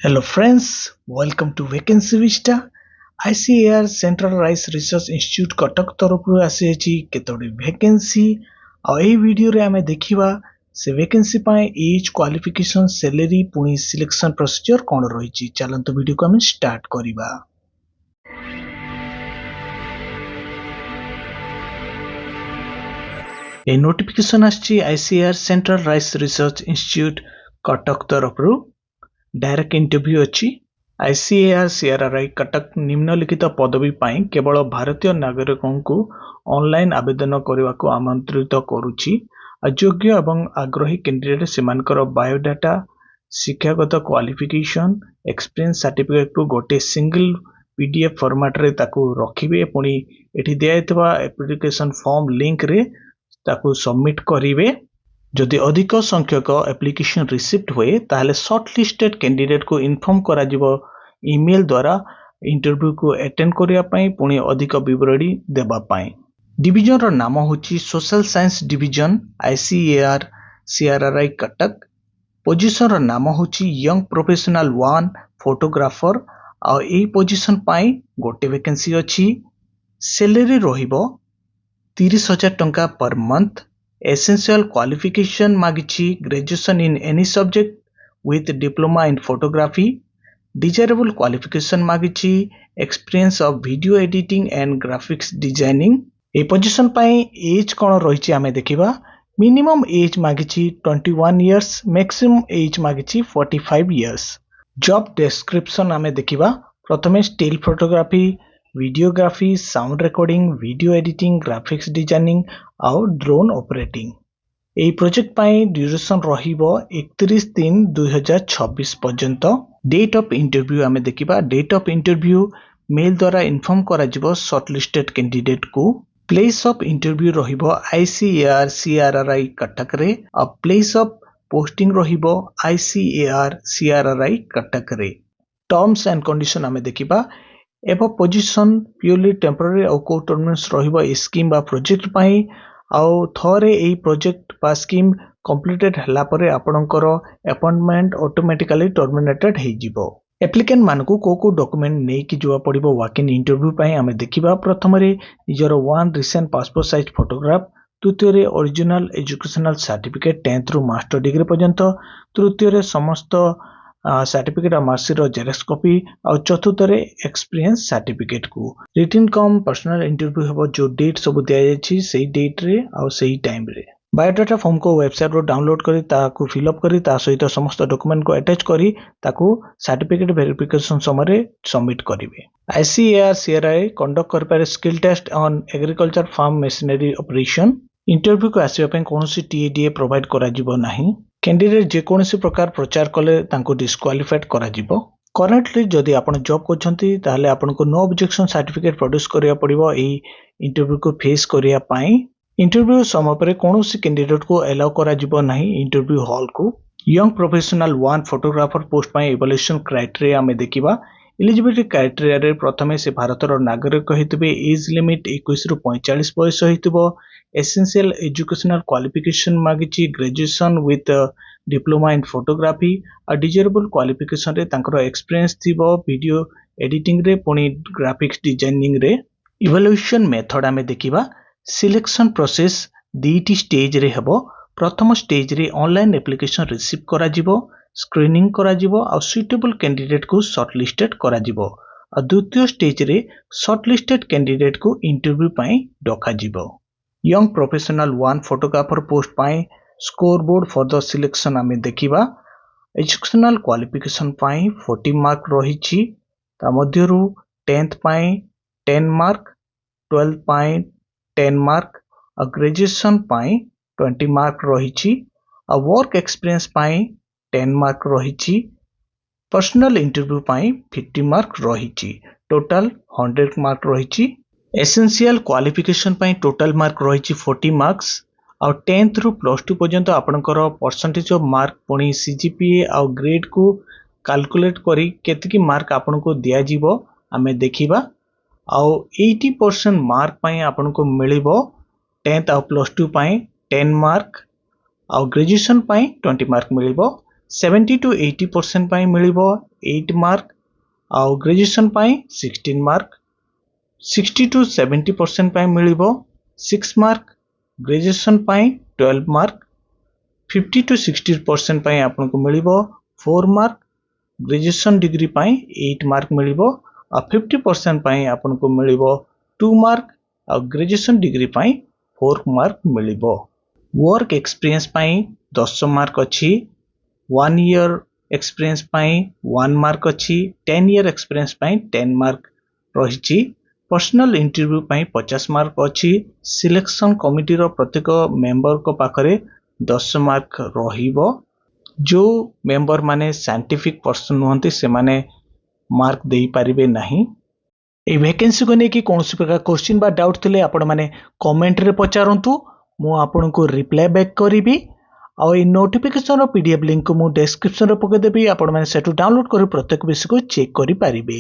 Hello friends, welcome to Vacancy Vista. ICAR Central Rice Research Institute Cuttack तरफ आसी केतोटी vacancy आ एही video रे आमे देखिबा से वैकेंसी पाए एज क्वालिफिकेशन सैलरी पुनी सिलेक्शन प्रोसीजर कोन रहिछि। चलंतु वीडियो को आमे स्टार्ट करिबा। ए नोटिफिकेशन आछि ICAR Central Rice Research Institute Cuttack तरफ डायरेक्ट इंटरव्यू अच्छी। ICAR CRRI कटक निम्नलिखित पदवी पाई केवल भारतीय नागरिकों को ऑनलाइन आवेदन करने को आमंत्रित करुछि। अयोग्य एवं आग्रही कैंडिडेट सेमानकर बायोडाटा शिक्षागत क्वालिफिकेशन एक्सपीरियंस सर्टिफिकेट को गोटे सिंगल PDF फॉर्मेट रे ताकू रखिबे। पुणी एठी दियाइतबा एप्लिकेशन फॉर्म लिंक रे ताकू सबमिट करिवे। जदि अधिक संख्यक एप्लिकेशन रिसीव्ड हुए ताहले शॉर्टलिस्टेड कैंडिडेट को इन्फॉर्म करा जिवो ईमेल द्वारा इंटरव्यू को अटेंड करिया पई पुणी अधिक विवरणी देबा पई। डिवीजन रो नाम होची social science division ICAR CRRI कटक। पोजीशन रो नाम होची यंग प्रोफेशनल 1 फोटोग्राफर आ एई पोजीशन पई गोटे वैकेंसी अछि। सैलरी रहिबो 30,000 टंका पर मंथ। Essential qualification मागिछि graduation in any subject with diploma in photography. Desirable qualification मागिछि experience of video editing and graphics designing. ए पोजीशन पाई एज कोन रहिछि आमे देखिबा। मिनिमम एज मागिछि 21 years, मैक्सिमम एज मागिछि 45 years। जॉब डिस्क्रिप्शन आमे देखिबा। प्रथमे still photography, videography, sound recording, video editing, graphics designing आउ ड्रोन ऑपरेटिंग। एई प्रोजेक्ट पाई ड्यूरेशन रहिबो 31/3/2026 पर्यंत। डेट ऑफ इंटरव्यू आमे देखिबा। डेट ऑफ इंटरव्यू मेल द्वारा इन्फॉर्म करा जिवो शॉर्टलिस्टेड कैंडिडेट को। प्लेस ऑफ इंटरव्यू रहिबो ICAR CRRI कटक रे आ प्लेस ऑफ पोस्टिंग रहिबो ICAR CRRI कटक रे। टर्म्स एंड कंडीशन आमे देखिबा। एबो पोजीशन प्योरली टेम्पररी और को टर्मिनेस रहिबो ए स्कीम बा प्रोजेक्ट पाई आउ थरे एई प्रोजेक्ट बा स्कीम कंप्लीटेड हला परे आपनकर अपॉइंटमेंट ऑटोमेटिकली टर्मिनेटेड हे जिवो। एप्लिकेंट मानकू को डॉक्यूमेंट नै कि जुवा पड़िबो वॉक इन इंटरव्यू पाई आमे देखिबा। प्रथम रे निजर 1 रिसेंट पासपोर्ट साइज फोटोग्राफ, तृतीय रे ओरिजिनल एजुकेशनल सर्टिफिकेट 10th रु मास्टर डिग्री पर्यंत, तृतीय रे समस्त सर्टिफिकेट और मार्कशीट जेरॉक्स कॉपी और चतुर्थ रे एक्सपीरियंस सर्टिफिकेट को। रिटन कम पर्सनल इंटरव्यू हेबो जो डेट सब दिया जायछि सेही डेट रे और सेही टाइम रे। बायोडाटा फॉर्म को वेबसाइट रो डाउनलोड करी ताकू फिल अप करी ता सहित समस्त डॉक्यूमेंट को अटैच करी ताकू सर्टिफिकेट वेरिफिकेशन समय सबमिट करिवे। ICAR CRRI कंडक्ट कर पारे skill test on agriculture farm machinery operation. Interview को आसीबा पय कोनोसी TADA प्रोवाइड करा जिवो नाही। कैंडिडेट जे कोनोसी प्रकार प्रचार कले तांको डिस्क्वालिफाइड करा जिवो। करंटली जदि आपण जॉब करछंती ताहले आपनको नो ऑब्जेक्शन सर्टिफिकेट प्रोड्यूस करिया पड़िबो एई इंटरव्यू को फेस करिया पई। इंटरव्यू समय पर कोनोसी कैंडिडेट को अलाउ करा जिवो नाही इंटरव्यू हॉल को। यंग प्रोफेशनल 1 फोटोग्राफर पोस्ट पई इवैल्यूएशन क्राइटेरिया आमे देखिबा। एलिजिबिलिटी क्राइटेरिया रे प्रथमे से भारतर नागरिक हेतबे, एज लिमिट 21 रु 45 वर्ष हेतबो। एसेंशियल एजुकेशनल क्वालिफिकेशन मागिछि graduation with diploma in photography और डिजायरेबल क्वालिफिकेशन रे तांकर एक्सपीरियंस थिबो वीडियो एडिटिंग रे पुनी ग्राफिक्स डिजाइनिंग रे। इवैल्यूएशन मेथड आमे देखिबा। सिलेक्शन प्रोसेस 2टी स्टेज रे हेबो। प्रथम स्टेज रे ऑनलाइन एप्लिकेशन रिसीव करा जिवो, स्क्रीनिंग करा जिवो और सुटेबल कैंडिडेट को शॉर्टलिस्टेड करा जिवो और द्वितीय स्टेज रे शॉर्टलिस्टेड कैंडिडेट को इंटरव्यू पई डका जिवो। यंग प्रोफेशनल 1 फोटोग्राफर पोस्ट पाई score board for the selection आमे देखिबा। एजुकेशनल क्वालिफिकेशन पाई 40 मार्क रहिछि। ता मध्यरु 10th पाई 10 मार्क, 12th पाई 10 मार्क और ग्रेजुएशन पाई 20 मार्क रहिछि और वर्क एक्सपीरियंस पाई 10 मार्क रहिछि। पर्सनल इंटरव्यू पाई 50 मार्क रहिछि। टोटल 100 मार्क रहिछि। एसेंशियल क्वालिफिकेशन पाई टोटल मार्क रहिछि 40 मार्क्स और 10th रु +2 पर्यंत आपनकर परसेंटेज ऑफ मार्क पुणी CGPA और ग्रेड को कैलकुलेट करी केतकी मार्क आपनको दिया जिवो आमे देखिबा। और 80% मार्क पाई आपनको मिलिबो 10th और +2 पाई 10 मार्क और ग्रेजुएशन पाई 20 मार्क मिलिबो। 70 to 80% ପାଇଁ ମିଳିବ 8 ମାର୍କ ଆଉ ଗ୍ରାଜୁଏସନ ପାଇଁ 16 ମାର୍କ 60 to 70% ପାଇଁ ମିଳିବ 6 ମାର୍କ ଗ୍ରାଜୁଏସନ ପାଇଁ 12 ମାର୍କ 50 to 60% ପାଇଁ ଆପଣଙ୍କୁ ମିଳିବ 4 ମାର୍କ ଗ୍ରାଜୁଏସନ डिग्री ପାଇଁ 8 ମାର୍କ ମିଳିବ ଆଉ 50% ପାଇଁ ଆପଣଙ୍କୁ ମିଳିବ 2 ମାର୍କ ଆଉ ଗ୍ରାଜୁଏସନ डिग्री ପାଇଁ 4 ମାର୍କ ମିଳିବ वर्क एक्सपीरियंस ପାଇଁ 10 ମାର୍କ ଅଛି 1 year एक्सपीरियंस ପାଇଁ 1 ମାର୍କ ଅଛି 10 year एक्सपीरियंस ପାଇଁ 10 ମାର୍କ ରହିଛି पर्सनल इंटरव्यू ପାଇଁ 50 ମାର୍କ ଅଛି सिलेक्शन कमिटी रो प्रत्येक मेंबर को पाखरे 10 मार्क रहिबो जो मेंबर माने साइंटिफिक पर्सन होंती से माने मार्क देई परिबे नहीं ए वैकेंसी को नेकी कोनसी प्रकार क्वेश्चन बा डाउट थिले आपण माने कमेंट रे पचारंतु मु आपन को रिप्लाई बैक करिबी आ ए नोटिफिकेशन रो पीडीएफ लिंक को मु डिस्क्रिप्शन रे पके देबी आपण माने सेटु डाउनलोड करि प्रत्येक विषय को चेक करि परिबे।